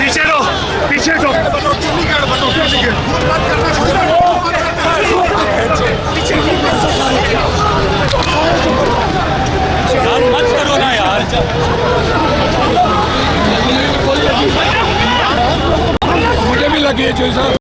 पीछे लो, पीछे लो। मत करो ना यार, मुझे भी लगी है जो